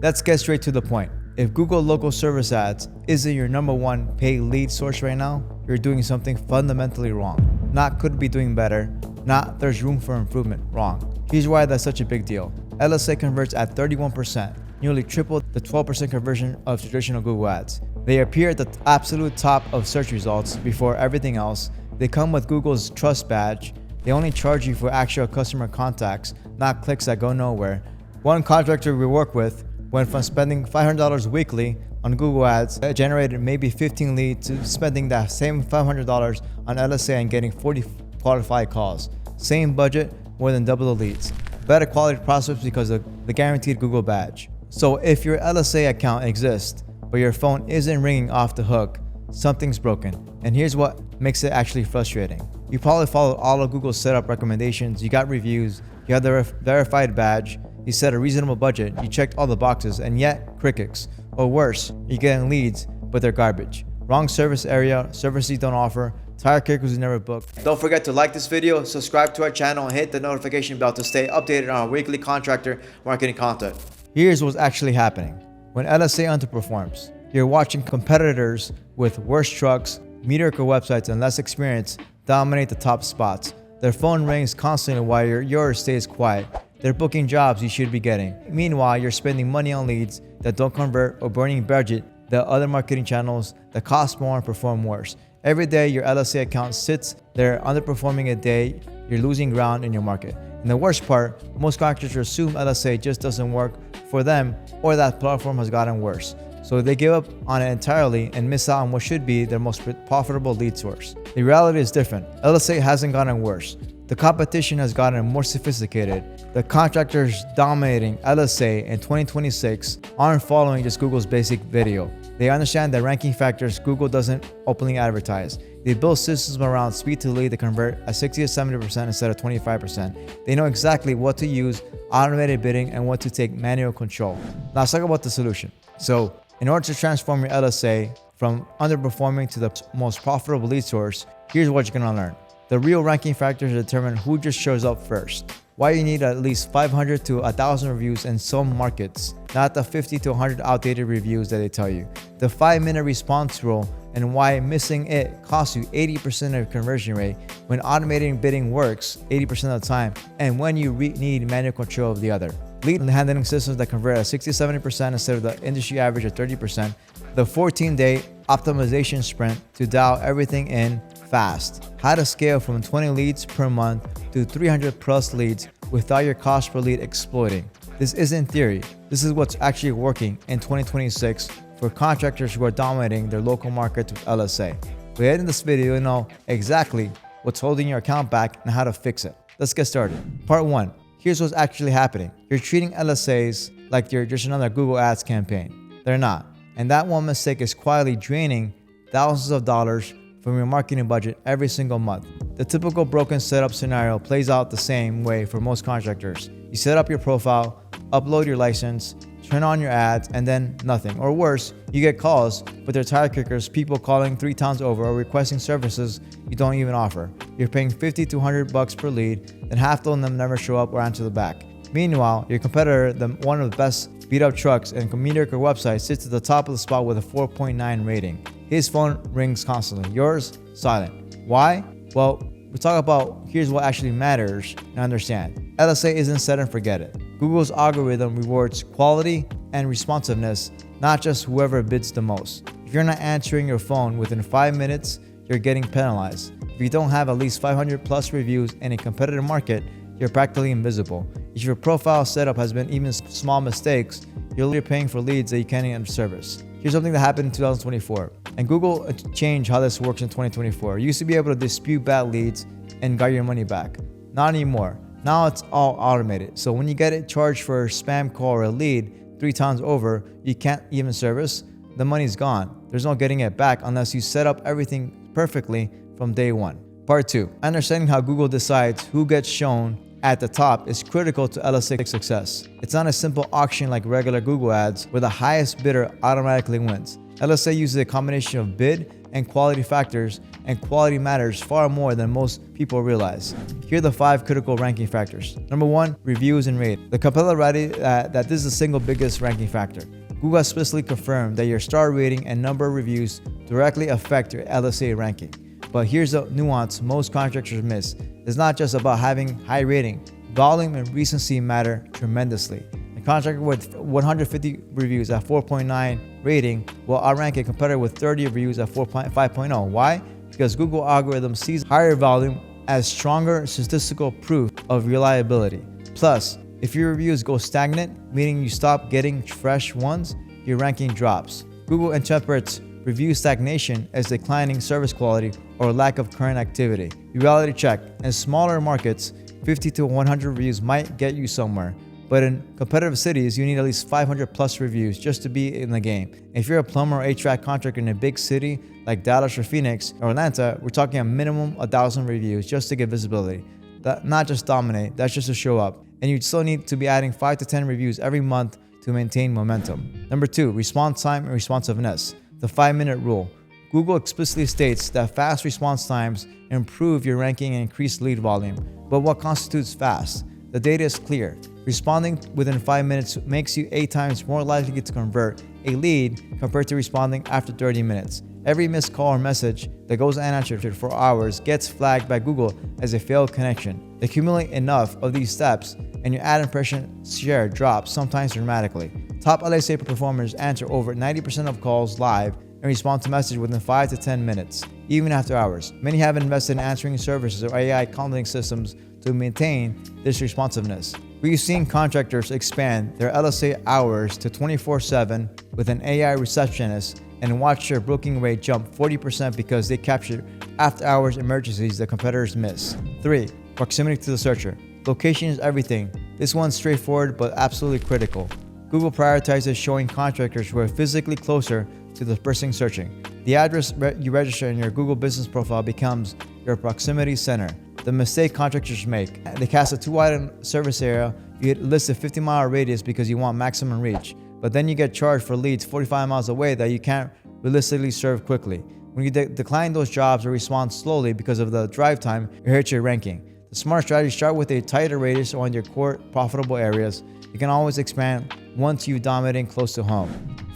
Let's get straight to the point. If Google local service ads isn't your number one paid lead source right now, you're doing something fundamentally wrong. Not could be doing better, not there's room for improvement, wrong. Here's why that's such a big deal. LSA converts at 31%, nearly triple the 12% conversion of traditional Google ads. They appear at the absolute top of search results before everything else. They come with Google's Trust badge. They only charge you for actual customer contacts, not clicks that go nowhere. One contractor we work with went from spending $500 weekly on Google ads that generated maybe 15 leads to spending that same $500 on LSA and getting 40 qualified calls. Same budget, more than double the leads. Better quality prospects because of the guaranteed Google badge. So if your LSA account exists, but your phone isn't ringing off the hook, something's broken. And here's what makes it actually frustrating. You probably followed all of Google's setup recommendations, you got reviews, you had the verified badge, you set a reasonable budget, you checked all the boxes, and yet crickets. Or worse, you're getting leads, but they're garbage. Wrong service area, services you don't offer, tire kickers you never booked. Don't forget to like this video, subscribe to our channel, and hit the notification bell to stay updated on our weekly contractor marketing content. Here's what's actually happening. When LSA underperforms, you're watching competitors with worse trucks, mediocre websites, and less experience dominate the top spots. Their phone rings constantly while yours stays quiet. They're booking jobs you should be getting. Meanwhile, you're spending money on leads that don't convert or burning budget the other marketing channels that cost more and perform worse. Every day your LSA account sits there underperforming a day, you're losing ground in your market. And the worst part, most contractors assume LSA just doesn't work for them or that platform has gotten worse. So they give up on it entirely and miss out on what should be their most profitable lead source. The reality is different. LSA hasn't gotten worse. The competition has gotten more sophisticated. The contractors dominating LSA in 2026 aren't following just Google's basic video. They understand the ranking factors Google doesn't openly advertise. They build systems around speed to lead that convert at 60 to 70% instead of 25%. They know exactly what to use, automated bidding, and what to take manual control. Now let's talk about the solution. So in order to transform your LSA from underperforming to the most profitable lead source, here's what you're gonna learn. The real ranking factors determine who just shows up first. Why you need at least 500 to 1,000 reviews in some markets, not the 50 to 100 outdated reviews that they tell you. The 5-minute response rule and why missing it costs you 80% of conversion rate when automating bidding works 80% of the time and when you need manual control of the other. Lead handling systems that convert at 60-70% instead of the industry average of 30%. The 14-day optimization sprint to dial everything in fast. How to scale from 20 leads per month to 300 plus leads without your cost per lead exploding. This isn't theory. This is what's actually working in 2026 for contractors who are dominating their local markets with LSA. By the end of this video, you'll know exactly what's holding your account back and how to fix it. Let's get started. Part 1. Here's what's actually happening. You're treating LSAs like they're just another Google Ads campaign. They're not. And that one mistake is quietly draining thousands of dollars from your marketing budget every single month. The typical broken setup scenario plays out the same way for most contractors. You set up your profile, upload your license, turn on your ads, and then nothing. Or worse, you get calls, but they're tire kickers, people calling 3 times over or requesting services you don't even offer. You're paying $50 to $100 per lead, and half of them never show up or answer the back. Meanwhile, your competitor, one of the best beat up trucks and mediocre website, sits at the top of the spot with a 4.9 rating. His phone rings constantly. Yours, silent. Why? Well, we talk about here's what actually matters and understand. LSA isn't set and forget it. Google's algorithm rewards quality and responsiveness, not just whoever bids the most. If you're not answering your phone within 5 minutes, you're getting penalized. If you don't have at least 500 plus reviews in a competitive market, you're practically invisible. If your profile setup has been even small mistakes, you're paying for leads that you can't even service. Here's something that happened in 2024. And Google changed how this works in 2024. You used to be able to dispute bad leads and got your money back. Not anymore. Now it's all automated. So when you get it charged for a spam call or a lead 3 times over, you can't even service, the money's gone. There's no getting it back unless you set up everything perfectly from day one. Part 2. Understanding how Google decides who gets shown at the top is critical to LSA success. It's not a simple auction like regular Google ads where the highest bidder automatically wins. LSA uses a combination of bid, and quality factors, and quality matters far more than most people realize. Here are the 5 critical ranking factors. Number 1, reviews and rate. The competitor rating that this is the single biggest ranking factor. Google explicitly confirmed that your star rating and number of reviews directly affect your LSA ranking. But here's the nuance most contractors miss. It's not just about having high rating. Volume and recency matter tremendously. A contractor with 150 reviews at 4.9 rating will outrank a competitor with 30 reviews at 5.0. Why? Because Google algorithm sees higher volume as stronger statistical proof of reliability. Plus, if your reviews go stagnant, meaning you stop getting fresh ones, your ranking drops. Google interprets review stagnation as declining service quality or lack of current activity. Reality check. In smaller markets, 50 to 100 reviews might get you somewhere. But in competitive cities, you need at least 500 plus reviews just to be in the game. If you're a plumber or HVAC contractor in a big city like Dallas or Phoenix or Atlanta, we're talking a minimum 1,000 reviews just to get visibility. That not just dominate, that's just to show up. And you still need to be adding 5 to 10 reviews every month to maintain momentum. Number 2, response time and responsiveness. The 5-minute rule. Google explicitly states that fast response times improve your ranking and increase lead volume. But what constitutes fast? The data is clear. Responding within 5 minutes makes you 8 times more likely to convert a lead compared to responding after 30 minutes. Every missed call or message that goes unanswered for hours gets flagged by Google as a failed connection. Accumulate enough of these steps and your ad impression share drops, sometimes dramatically. Top LSA performers answer over 90% of calls live and respond to messages within 5 to 10 minutes, even after hours. Many have invested in answering services or AI contact systems to maintain this responsiveness. We've seen contractors expand their LSA hours to 24/7 with an AI receptionist and watch their booking rate jump 40% because they capture after-hours emergencies that competitors miss. 3. Proximity to the searcher. Location is everything. This one's straightforward but absolutely critical. Google prioritizes showing contractors who are physically closer to the person searching. The address you register in your Google business profile becomes your proximity center. The mistake contractors make: they cast a too wide service area. You list a 50-mile radius because you want maximum reach, but then you get charged for leads 45 miles away that you can't realistically serve quickly. When you decline those jobs or respond slowly because of the drive time, you hurt your ranking. The smart strategy: start with a tighter radius on your core profitable areas. You can always expand once you dominate close to home.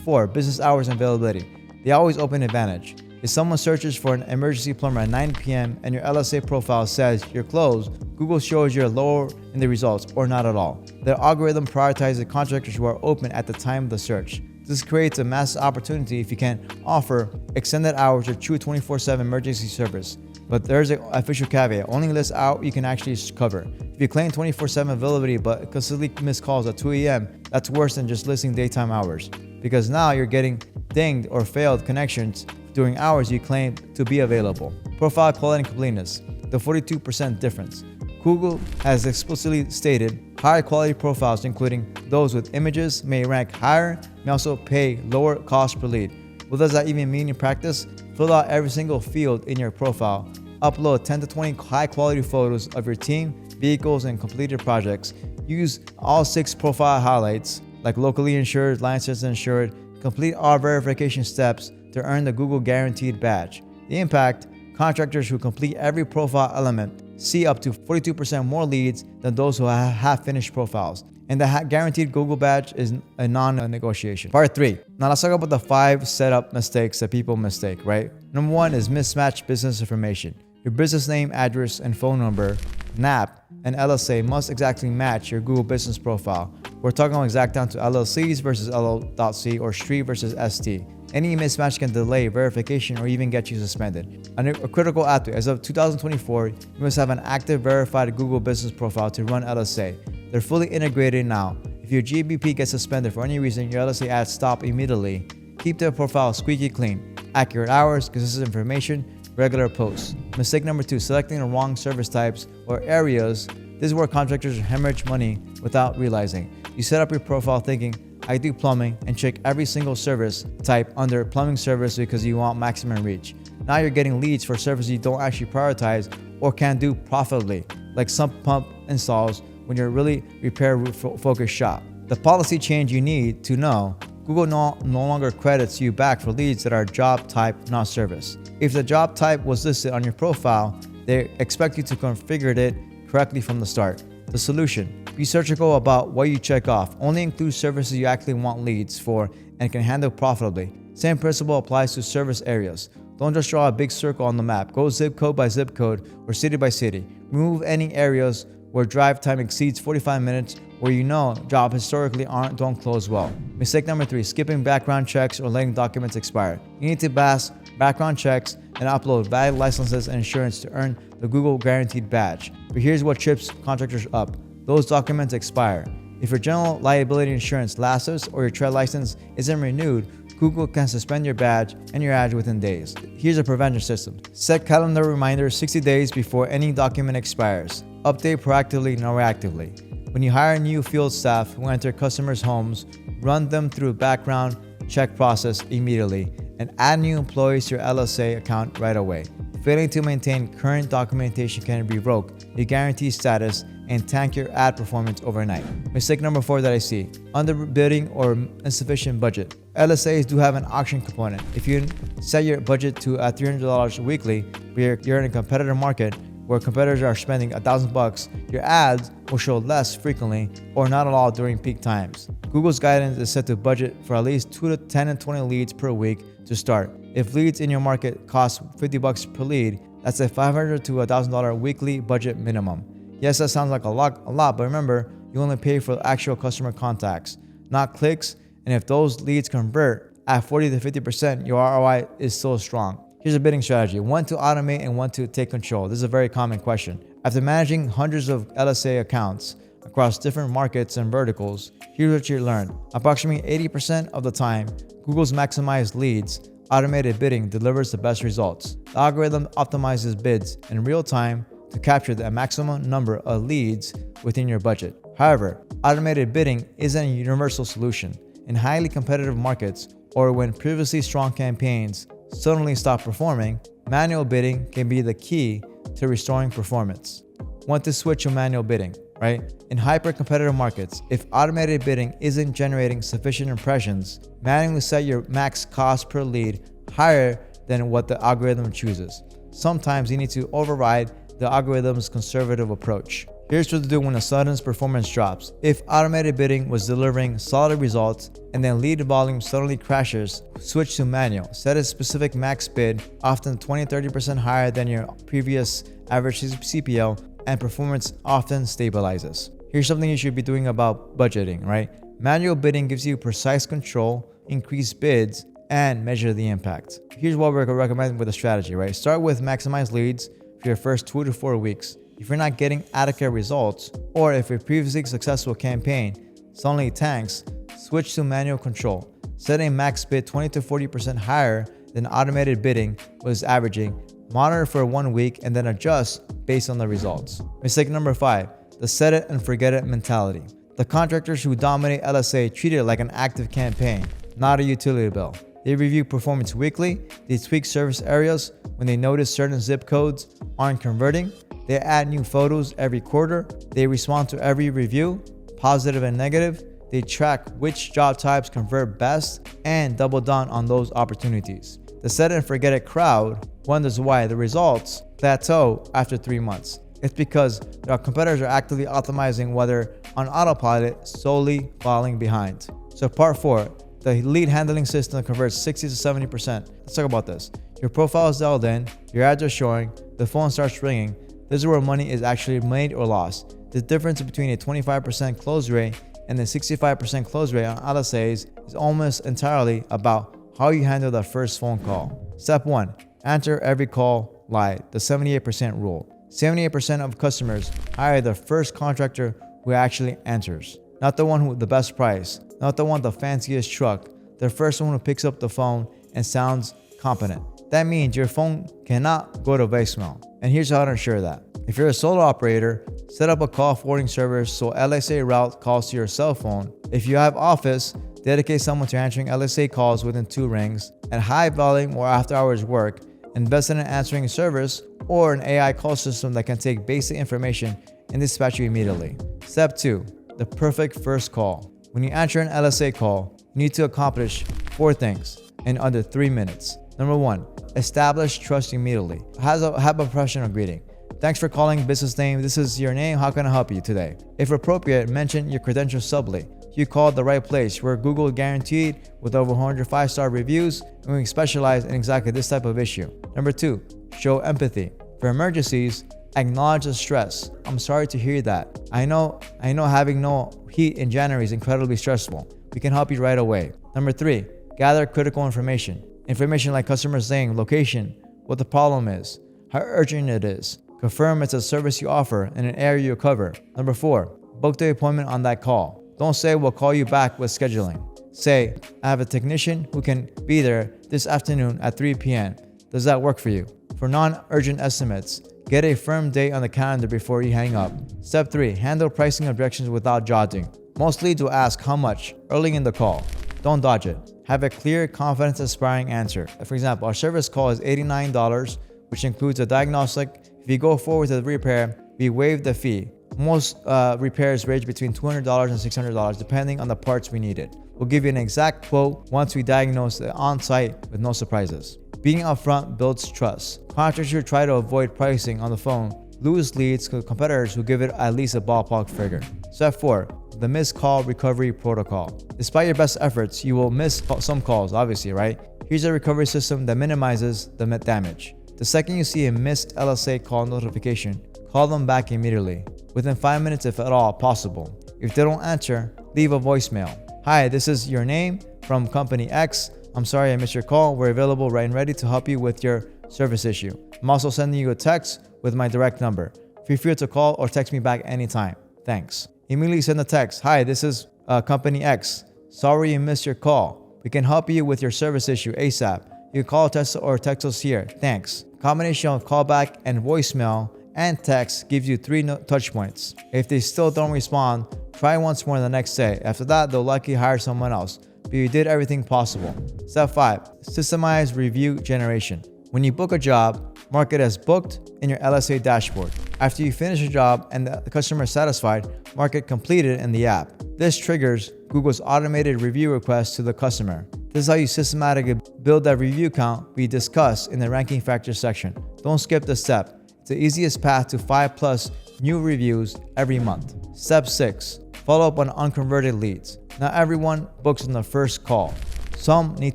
4. Business hours and availability. The always open advantage. If someone searches for an emergency plumber at 9 p.m. and your LSA profile says you're closed, Google shows you're lower in the results or not at all. The algorithm prioritizes contractors who are open at the time of the search. This creates a massive opportunity if you can offer extended hours or true 24/7 emergency service. But there's an official caveat: only list out you can actually cover. If you claim 24/7 availability but consistently miss calls at 2 a.m., that's worse than just listing daytime hours, because now you're getting dinged or failed connections during hours you claim to be available. Profile quality and completeness. The 42% difference. Google has explicitly stated higher quality profiles, including those with images, may rank higher, may also pay lower cost per lead. What does that even mean in practice? Fill out every single field in your profile. Upload 10 to 20 high quality photos of your team, vehicles, and completed projects. Use all 6 profile highlights, like locally insured, licensed insured. Complete all verification steps to earn the Google Guaranteed badge. The impact: contractors who complete every profile element see up to 42% more leads than those who have finished profiles. And the guaranteed Google badge is a non-negotiation. Part 3. Now let's talk about the 5 setup mistakes that people mistake, right? Number 1 is mismatched business information. Your business name, address, and phone number, NAP, and LSA must exactly match your Google business profile. We're talking about exact down to LLCs versus LLC or street versus ST. Any mismatch can delay verification or even get you suspended. A critical aspect: as of 2024, you must have an active verified Google business profile to run LSA. They're fully integrated now. If your GBP gets suspended for any reason, your LSA ads stop immediately. Keep their profile squeaky clean. Accurate hours, consistent information, regular posts. Mistake number 2, selecting the wrong service types or areas. This is where contractors hemorrhage money without realizing. You set up your profile thinking, I do plumbing, and check every single service type under plumbing service because you want maximum reach. Now you're getting leads for services you don't actually prioritize or can do profitably, like sump pump installs when you're really repair-focused shop. The policy change you need to know: Google no longer credits you back for leads that are job type, not service. If the job type was listed on your profile, they expect you to configure it correctly from the start. The solution: be surgical about what you check off. Only include services you actually want leads for and can handle profitably. Same principle applies to service areas. Don't just draw a big circle on the map. Go zip code by zip code or city by city. Remove any areas where drive time exceeds 45 minutes, where you know jobs historically don't close well. Mistake number 3, skipping background checks or letting documents expire. You need to pass background checks and upload valid licenses and insurance to earn the Google guaranteed badge. But here's what trips contractors up: those documents expire. If your general liability insurance lapses or your trade license isn't renewed, Google can suspend your badge and your ad within days. Here's a prevention system: set calendar reminders 60 days before any document expires. Update proactively, not reactively. When you hire new field staff who enter customers' homes, run them through a background check process immediately and add new employees to your LSA account right away. Failing to maintain current documentation can revoke your guarantee status and tank your ad performance overnight. Mistake number 4 that I see: underbidding or insufficient budget. LSAs do have an auction component. If you set your budget to $300 weekly, but you're in a competitive market where competitors are spending $1,000, your ads will show less frequently or not at all during peak times. Google's guidance is set to budget for at least 2 to 10 and 20 leads per week to start. If leads in your market cost $50 per lead, that's a $500 to $1,000 weekly budget minimum. Yes, that sounds like a lot, but remember, you only pay for actual customer contacts, not clicks, and if those leads convert at 40 to 50%, your ROI is still strong. Here's a bidding strategy: when to automate and when to take control. This is a very common question. After managing hundreds of LSA accounts across different markets and verticals, here's what you learned. Approximately 80% of the time, Google's maximized leads, automated bidding delivers the best results. The algorithm optimizes bids in real time to capture the maximum number of leads within your budget. However, automated bidding isn't a universal solution. In highly competitive markets, or when previously strong campaigns suddenly stop performing, manual bidding can be the key to restoring performance. Want to switch to manual bidding, right? In hyper-competitive markets, if automated bidding isn't generating sufficient impressions, manually set your max cost per lead higher than what the algorithm chooses. Sometimes you need to override the algorithm's conservative approach. Here's what to do when a sudden performance drops. If automated bidding was delivering solid results and then lead volume suddenly crashes, switch to manual. Set a specific max bid, often 20-30% higher than your previous average CPL, and performance often stabilizes. Here's something you should be doing about budgeting, right? Manual bidding gives you precise control, increase bids, and measure the impact. Here's what we're recommending with a strategy, right? Start with maximized leads for your first 2 to 4 weeks. If you're not getting adequate results, or if your previously successful campaign suddenly tanks, switch to manual control. Set a max bid 20 to 40% higher than automated bidding was averaging. Monitor for 1 week and then adjust based on the results. Mistake number 5, the set it and forget it mentality. The contractors who dominate LSA treat it like an active campaign, not a utility bill. They review performance weekly, they tweak service areas when they notice certain zip codes aren't converting, they add new photos every quarter, they respond to every review, positive and negative, they track which job types convert best and double down on those opportunities. The set it and forget it crowd wonders why the results plateau after 3 months. It's because their competitors are actively optimizing whether on autopilot, solely falling behind. So part 4, the lead handling system converts 60 to 70%. Let's talk about this. Your profile is dialed in, your ads are showing, the phone starts ringing. This is where money is actually made or lost. The difference between a 25% close rate and a 65% close rate on LSAs is almost entirely about how you handle that first phone call. Step 1, answer every call live, the 78% rule. 78% of customers hire the first contractor who actually answers. Not the one with the best price, not the one with the fanciest truck, the first one who picks up the phone and sounds competent. That means your phone cannot go to voicemail. And here's how to ensure that. If you're a solo operator, set up a call forwarding service so LSA route calls to your cell phone. If you have office, dedicate someone to answering LSA calls within 2 rings. At high volume or after hours work, invest in an answering service or an AI call system that can take basic information and dispatch you immediately. Step 2, the perfect first call. When you answer an LSA call, you need to accomplish 4 things in under 3 minutes. Number 1, establish trust immediately. Have a professional greeting. Thanks for calling business name. This is your name. How can I help you today? If appropriate, mention your credentials subtly. You called the right place. We're Google guaranteed with over 100 5-star reviews, and we specialize in exactly this type of issue. Number 2, show empathy. For emergencies, acknowledge the stress. I'm sorry to hear that. I know having no heat in January is incredibly stressful. We can help you right away. Number 3, gather critical information. Information like customer's name, location, what the problem is, how urgent it is. Confirm it's a service you offer in an area you cover. Number 4, book the appointment on that call. Don't say we'll call you back with scheduling. Say, I have a technician who can be there this afternoon at 3 p.m. Does that work for you? For non-urgent estimates, get a firm date on the calendar before you hang up. Step 3, handle pricing objections without dodging. Most leads will ask how much early in the call. Don't dodge it. Have a clear, confidence-inspiring answer. For example, our service call is $89, which includes a diagnostic. If you go forward with the repair, we waive the fee. Most repairs range between $200 and $600 depending on the parts we needed. We'll give you an exact quote once we diagnose it on-site with no surprises. Being upfront builds trust. Contractors who try to avoid pricing on the phone lose leads to competitors who give it at least a ballpark figure. Step 4, the missed call recovery protocol. Despite your best efforts, you will miss some calls, obviously, right? Here's a recovery system that minimizes the damage. The second you see a missed LSA call notification, call them back immediately, within 5 minutes if at all possible. If they don't answer, leave a voicemail. Hi, this is your name from company X. I'm sorry I missed your call. We're available right and ready to help you with your service issue. I'm also sending you a text with my direct number. Feel free to call or text me back anytime. Thanks. Immediately send a text. Hi, this is company X. Sorry you missed your call. We can help you with your service issue ASAP. You can call, text, or text us here. Thanks. Combination of callback and voicemail and text gives you 3 touch points. If they still don't respond, try once more the next day. After that, they'll likely hire someone else. But you did everything possible. Step 5, systemize review generation. When you book a job, mark it as booked in your LSA dashboard. After you finish a job and the customer is satisfied, mark it completed in the app. This triggers Google's automated review request to the customer. This is how you systematically build that review count we discussed in the ranking factors section. Don't skip this step. It's the easiest path to 5+ new reviews every month. Step 6, follow up on unconverted leads. Not everyone books on the first call. Some need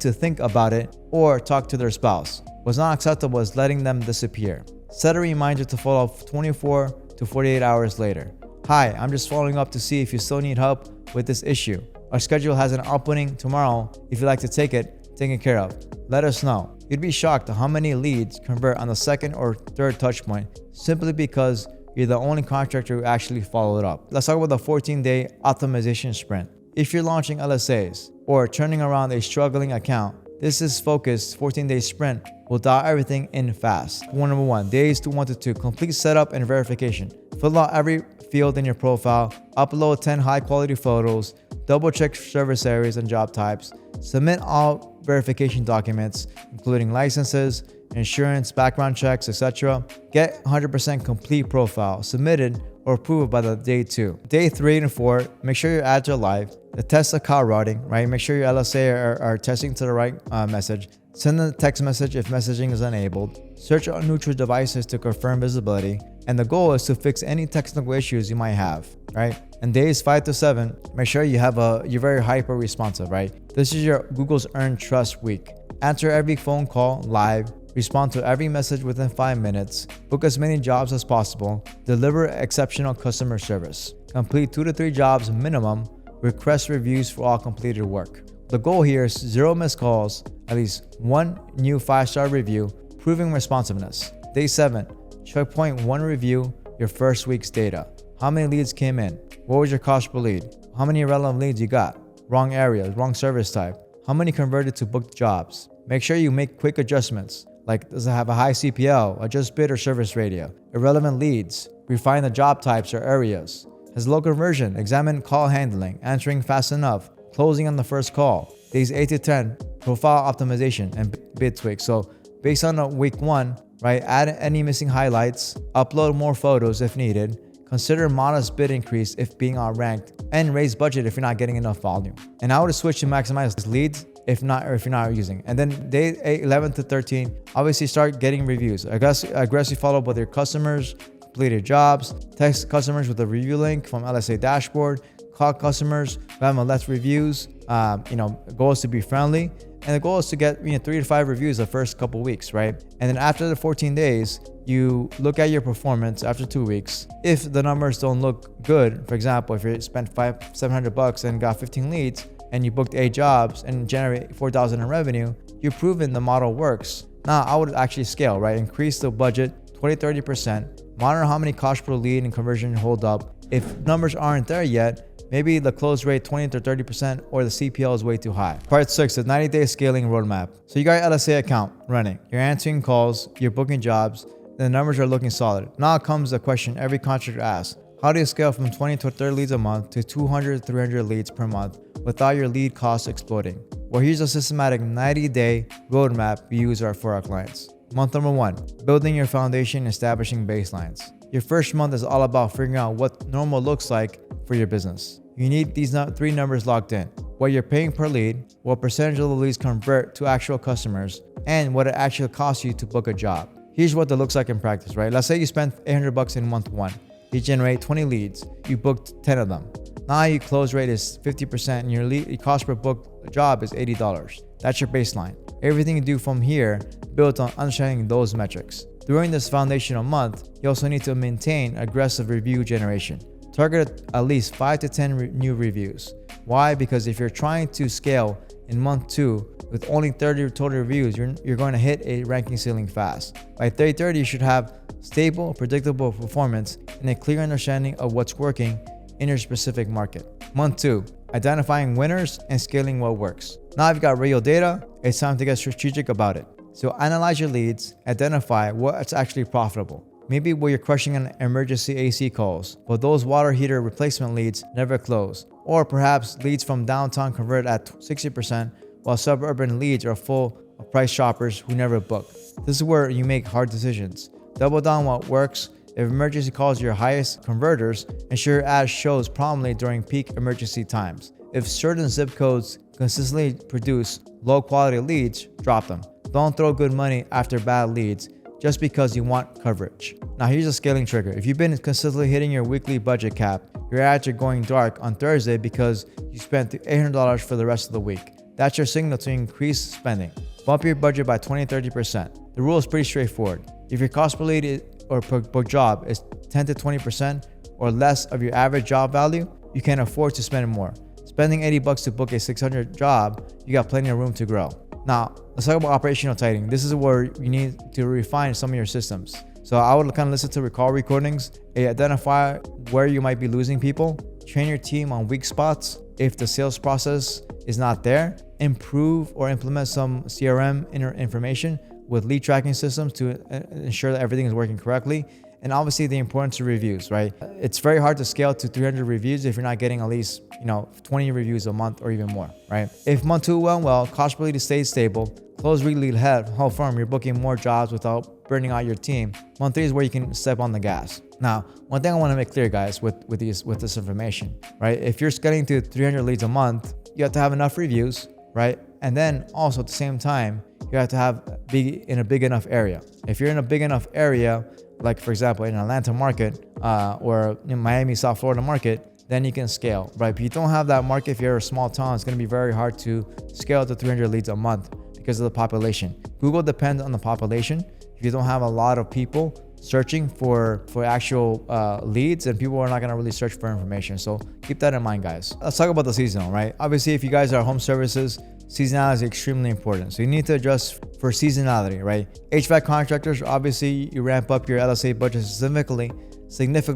to think about it or talk to their spouse. What's not acceptable is letting them disappear. Set a reminder to follow up 24 to 48 hours later. Hi, I'm just following up to see if you still need help with this issue. Our schedule has an opening tomorrow. If you'd like to take it, taken care of. Let us know. You'd be shocked at how many leads convert on the second or third touch point simply because you're the only contractor who actually followed up. Let's talk about the 14-day optimization sprint. If you're launching LSAs or turning around a struggling account, this is focused 14-day sprint will dial everything in fast. Number 1, days 1 to 2, complete setup and verification. Fill out every field in your profile, upload 10 high-quality photos, double-check service areas and job types, submit all verification documents, including licenses, insurance, background checks, etc. Get 100% complete profile submitted or approved by the day 2. Day 3 and 4, make sure your ads are live. The test account routing, right? Make sure your LSA are testing to the right message. Send a text message if messaging is enabled. Search on neutral devices to confirm visibility. And the goal is to fix any technical issues you might have, right? And days 5 to 7, make sure you're very hyper responsive, right? This is your Google's Earned Trust week. Answer every phone call live. Respond to every message within 5 minutes. Book as many jobs as possible. Deliver exceptional customer service. Complete 2 to 3 jobs minimum. Request reviews for all completed work. The goal here is 0 missed calls, at least 1 new 5-star review, proving responsiveness. Day 7, checkpoint 1 review your first week's data. How many leads came in? What was your cost per lead? How many irrelevant leads you got? Wrong areas, wrong service type. How many converted to booked jobs? Make sure you make quick adjustments, like does it have a high CPL, adjust bid or service radio, irrelevant leads, refine the job types or areas. Has low conversion, examine call handling, answering fast enough, closing on the first call. Days 8 to 10, profile optimization and bid tweaks. So based on week 1, right, add any missing highlights, upload more photos if needed, consider modest bid increase if being outranked and raise budget if you're not getting enough volume. And I would switch to maximize leads if you're not using. And then day 11 to 13, obviously start getting reviews. Aggressively follow up with your customers, completed jobs, text customers with a review link from LSA dashboard, call customers who haven't left reviews. The goal is to be friendly. And the goal is to get 3 to 5 reviews the first couple weeks, right? And then after the 14 days, you look at your performance after 2 weeks. If the numbers don't look good, for example, if you spent $700 and got 15 leads and you booked 8 jobs and generate $4,000 in revenue, you've proven the model works. Now I would actually scale, right? Increase the budget 20-30%. Monitor how many cost per lead and conversion hold up. If numbers aren't there yet, maybe the close rate 20-30% or the CPL is way too high. Part 6, the 90-day scaling roadmap. So you got your LSA account running. You're answering calls, you're booking jobs, the numbers are looking solid. Now comes the question every contractor asks. How do you scale from 20 to 30 leads a month to 200 to 300 leads per month without your lead costs exploding? Well, here's a systematic 90-day roadmap we use for our clients. Month number 1, building your foundation, establishing baselines. Your first month is all about figuring out what normal looks like for your business. You need these 3 numbers locked in. What you're paying per lead, what percentage of the leads convert to actual customers, and what it actually costs you to book a job. Here's what that looks like in practice, right? Let's say you spent $800 in month 1. You generate 20 leads. You booked 10 of them. Now your close rate is 50% and your cost per book job is $80. That's your baseline. Everything you do from here built on understanding those metrics. During this foundational month, you also need to maintain aggressive review generation. Target at least 5 to 10 new reviews. Why? Because if you're trying to scale in month 2 with only 30 total reviews, you're going to hit a ranking ceiling fast. By day 30, you should have stable, predictable performance and a clear understanding of what's working in your specific market. Month 2, identifying winners and scaling what works. Now you've got real data, it's time to get strategic about it. So analyze your leads, identify what's actually profitable. Maybe where you're crushing on emergency AC calls, but those water heater replacement leads never close. Or perhaps leads from downtown convert at 60%, while suburban leads are full of price shoppers who never book. This is where you make hard decisions. Double down what works. If emergency calls are your highest converters, ensure your ad shows prominently during peak emergency times. If certain zip codes consistently produce low quality leads, drop them. Don't throw good money after bad leads just because you want coverage. Now here's a scaling trigger. If you've been consistently hitting your weekly budget cap, your ads are going dark on Thursday because you spent $800 for the rest of the week. That's your signal to increase spending. Bump your budget by 20-30%. The rule is pretty straightforward. If your cost per lead or per book job is 10 to 20% or less of your average job value, you can afford to spend more. Spending $80 to book a $600 job, you got plenty of room to grow. Now, let's talk about operational tightening. This is where you need to refine some of your systems. So I would kind of listen to call recordings, identify where you might be losing people, train your team on weak spots. If the sales process is not there, improve or implement some CRM information with lead tracking systems to ensure that everything is working correctly. And obviously the importance of reviews, right? It's very hard to scale to 300 reviews if you're not getting at least 20 reviews a month or even more, right? If month 2 went well, cost per lead stays stable, close lead how firm, you're booking more jobs without burning out your team. Month 3 is where you can step on the gas. Now, one thing I want to make clear, guys, with this information, right? If you're getting to 300 leads a month, you have to have enough reviews, right? And then also at the same time, you have to be in a big enough area. If you're in a big enough area, like for example, in Atlanta market or in Miami, South Florida market, then you can scale, right? If you don't have that market, if you're a small town, it's going to be very hard to scale to 300 leads a month because of the population. Google depends on the population. If you don't have a lot of people searching for actual leads, and people are not going to really search for information. So keep that in mind, guys. Let's talk about the seasonal, right? Obviously, if you guys are home services, seasonality is extremely important. So you need to adjust for seasonality, right? HVAC contractors, obviously you ramp up your LSA budget significantly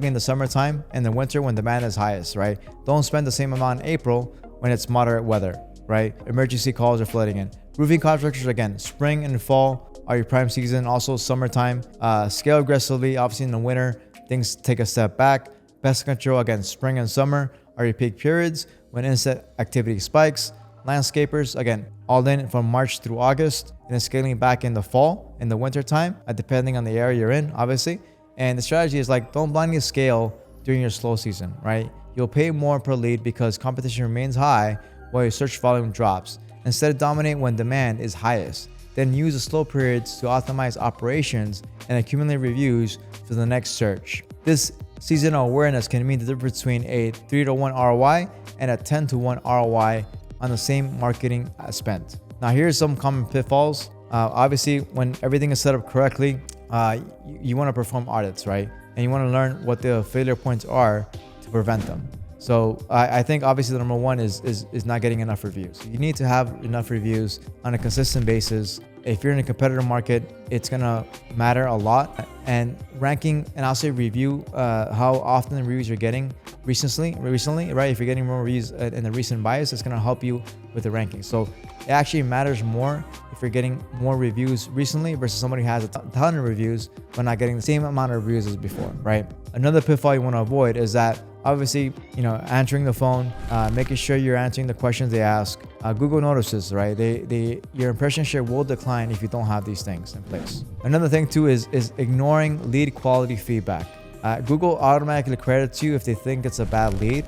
in the summertime and the winter when demand is highest, right? Don't spend the same amount in April when it's moderate weather, right? Emergency calls are flooding in. Roofing contractors, again, spring and fall are your prime season. Also summertime, scale aggressively. Obviously in the winter, things take a step back. Pest control, again, spring and summer are your peak periods when insect activity spikes. Landscapers, again, all in from March through August, and then scaling back in the fall, in the winter time, depending on the area you're in, obviously. And the strategy is don't blindly scale during your slow season, right? You'll pay more per lead because competition remains high while your search volume drops. Instead, dominate when demand is highest. Then use the slow periods to optimize operations and accumulate reviews for the next search. This seasonal awareness can mean the difference between a 3-to-1 ROI and a 10-to-1 ROI on the same marketing spent. Now, here's some common pitfalls. Obviously, when everything is set up correctly, you want to perform audits, right? And you want to learn what the failure points are to prevent them. So I think obviously the number one is not getting enough reviews. You need to have enough reviews on a consistent basis. If you're in a competitive market, it's gonna matter a lot. And ranking, and I'll say review, how often the reviews you're getting recently, right? If you're getting more reviews in the recent bias, it's gonna help you with the ranking. So it actually matters more if you're getting more reviews recently versus somebody who has a ton of reviews but not getting the same amount of reviews as before, right? Another pitfall you want to avoid is that obviously, answering the phone, making sure you're answering the questions they ask. Google notices, right? Your impression share will decline if you don't have these things in place. Another thing too is ignoring lead quality feedback. Google automatically credits you if they think it's a bad lead.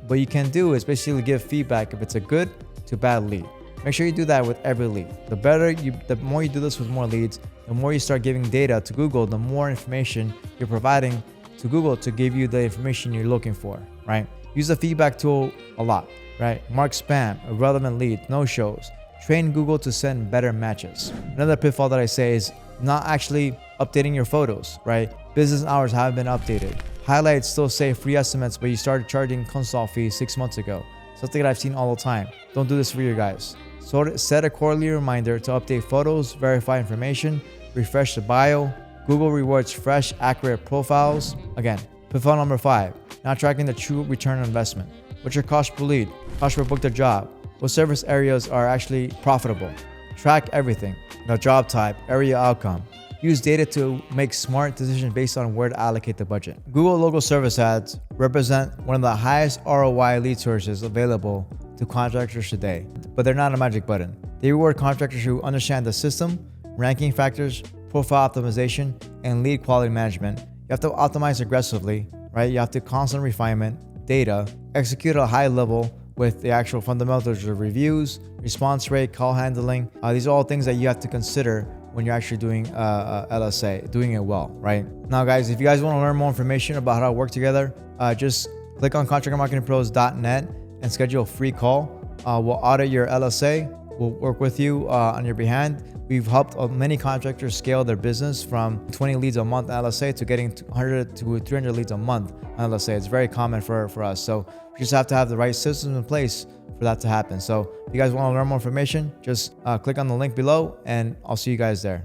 What you can do is basically give feedback if it's a good to bad lead. Make sure you do that with every lead. The more you do this with more leads, the more you start giving data to Google, the more information you're providing to Google to give you the information you're looking for, right? Use the feedback tool a lot, right? Mark spam, irrelevant leads, no-shows. Train Google to send better matches. Another pitfall that I say is not actually updating your photos, right? Business hours haven't been updated. Highlights still say free estimates, but you started charging consult fees 6 months ago. Something that I've seen all the time. Don't do this for your guys. So set a quarterly reminder to update photos, verify information, refresh the bio. Google rewards fresh, accurate profiles. Again, pitfall number 5, not tracking the true return on investment. What's your cost per lead? Cost per booked a job? What service areas are actually profitable? Track everything. The job type, area outcome. Use data to make smart decisions based on where to allocate the budget. Google local service ads represent one of the highest ROI lead sources available to contractors today, but they're not a magic button. They reward contractors who understand the system, ranking factors, profile optimization, and lead quality management. You have to optimize aggressively, right? You have to constant refinement, data, execute at a high level with the actual fundamentals of reviews, response rate, call handling. These are all things that you have to consider when you're actually doing LSA, doing it well, right? Now, guys, if you guys want to learn more information about how to work together, just click on contractormarketingpros.net and schedule a free call. We'll audit your LSA. We'll work with you on your behalf. We've helped many contractors scale their business from 20 leads a month LSA to getting 100 to 300 leads a month LSA. It's very common for us. So we just have to have the right systems in place for that to happen. So if you guys want to learn more information, just click on the link below and I'll see you guys there.